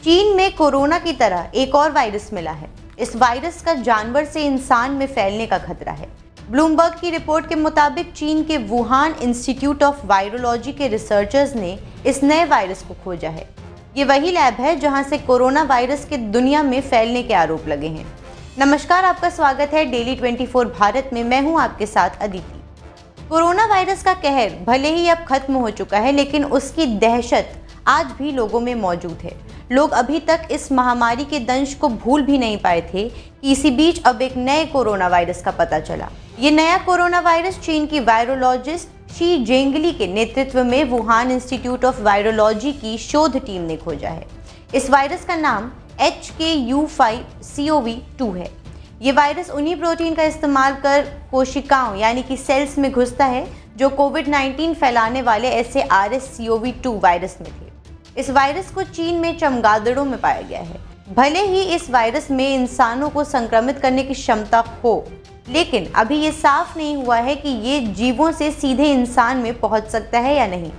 चीन में कोरोना की तरह एक और वायरस मिला है। इस वायरस का जानवर से इंसान में फैलने का खतरा है। ब्लूमबर्ग की रिपोर्ट के मुताबिक चीन के वुहान इंस्टीट्यूट ऑफ वायरोलॉजी के रिसर्चर्स ने इस नए वायरस को खोजा है। ये वही लैब है जहां से कोरोना वायरस के दुनिया में फैलने के आरोप लगे हैं। नमस्कार, आपका स्वागत है डेली 24 भारत में। मैं हूं आपके साथ अदिति। कोरोना वायरस का कहर भले ही अब खत्म हो चुका है, लेकिन उसकी दहशत आज भी लोगों में मौजूद है। लोग अभी तक इस महामारी के दंश को भूल भी नहीं पाए थे कि इसी बीच अब एक नए कोरोना वायरस का पता चला। ये नया कोरोना वायरस चीन की वायरोलॉजिस्ट शी जेंगली के नेतृत्व में वुहान इंस्टीट्यूट ऑफ वायरोलॉजी की शोध टीम ने खोजा है। इस वायरस का नाम HKU5CoV2 है। ये वायरस उन्हीं प्रोटीन का इस्तेमाल कर कोशिकाओं यानी कि सेल्स में घुसता है जो कोविड-19 फैलाने वाले SARS-CoV-2 वायरस में थे। इस वायरस को चीन में चमगादड़ों में पाया गया है। भले ही इस वायरस में इंसानों को संक्रमित करने की क्षमता हो, लेकिन अभी ये साफ नहीं हुआ है कि ये जीवों से सीधे इंसान में पहुंच सकता है या नहीं।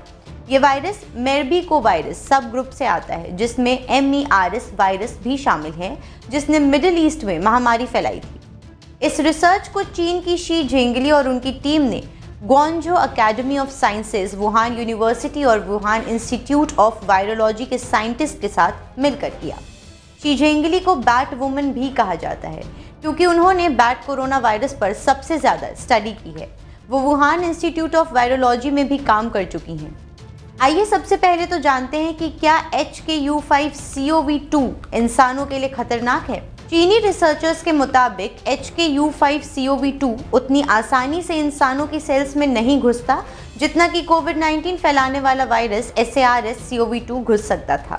ये वायरस मेर्बीको वायरस सब ग्रुप से आता है, जिसमें MERS वायरस भी शामिल है, जिसने मिडिल ईस्ट में महामारी फैलाई थी। इस रिसर्च को चीन की शी जेंगली और उनकी टीम ने Guangzhou academy of sciences, Wuhan university और वुहान इंस्टीट्यूट ऑफ वायरोलॉजी के साइंटिस्ट के साथ मिलकर किया। शी जेंगली को बैट वुमन भी कहा जाता है क्योंकि उन्होंने बैट कोरोना वायरस पर सबसे ज़्यादा स्टडी की है। वो वुहान इंस्टीट्यूट ऑफ वायरोलॉजी में भी काम कर चुकी हैं। आइए सबसे पहले तो जानते हैं कि क्या HKU5CoV2 इंसानों के लिए खतरनाक है। चीनी रिसर्चर्स के मुताबिक HKU5CoV2 उतनी आसानी से इंसानों की सेल्स में नहीं घुसता जितना कि कोविड-19 फैलाने वाला वायरस SARS-CoV-2 घुस सकता था।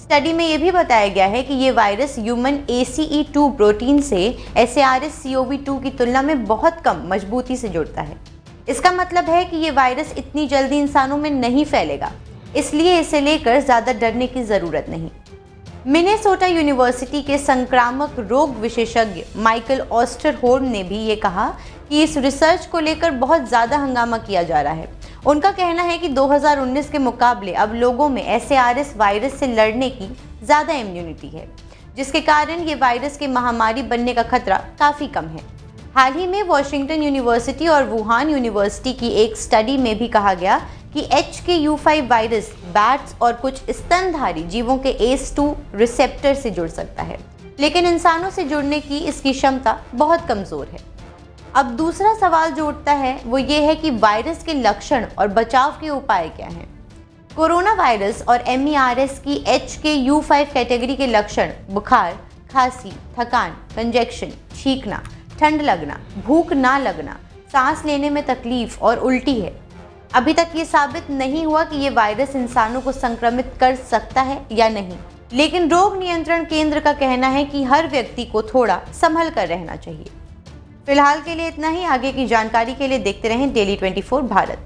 स्टडी में यह भी बताया गया है कि ये वायरस ह्यूमन ACE2 प्रोटीन से SARS-CoV-2 की तुलना में बहुत कम मजबूती से जुड़ता है। इसका मतलब है कि ये वायरस इतनी जल्दी इंसानों में नहीं फैलेगा, इसलिए इसे लेकर ज़्यादा डरने की ज़रूरत नहीं। मिनेसोटा यूनिवर्सिटी के संक्रामक रोग विशेषज्ञ माइकल ऑस्टरहोर्न ने भी ये कहा कि इस रिसर्च को लेकर बहुत ज़्यादा हंगामा किया जा रहा है। उनका कहना है कि 2019 के मुकाबले अब लोगों में SARS वायरस से लड़ने की ज़्यादा इम्यूनिटी है, जिसके कारण ये वायरस के महामारी बनने का खतरा काफ़ी कम है। हाल ही में वॉशिंगटन यूनिवर्सिटी और वुहान यूनिवर्सिटी की एक स्टडी में भी कहा गया कि HKU5 वायरस बैट्स और कुछ स्तनधारी जीवों के ACE2 रिसेप्टर से जुड़ सकता है, लेकिन इंसानों से जुड़ने की इसकी क्षमता बहुत कमज़ोर है। अब दूसरा सवाल जो उठता है वो ये है कि वायरस के लक्षण और बचाव के उपाय क्या हैं। कोरोना वायरस और MERS की HKU5 कैटेगरी के लक्षण बुखार, खांसी, थकान, कंजेक्शन, छींकना, ठंड लगना, भूख ना लगना, सांस लेने में तकलीफ और उल्टी है। अभी तक ये साबित नहीं हुआ कि ये वायरस इंसानों को संक्रमित कर सकता है या नहीं, लेकिन रोग नियंत्रण केंद्र का कहना है कि हर व्यक्ति को थोड़ा संभल कर रहना चाहिए। फिलहाल के लिए इतना ही। आगे की जानकारी के लिए देखते रहें डेली 24 भारत।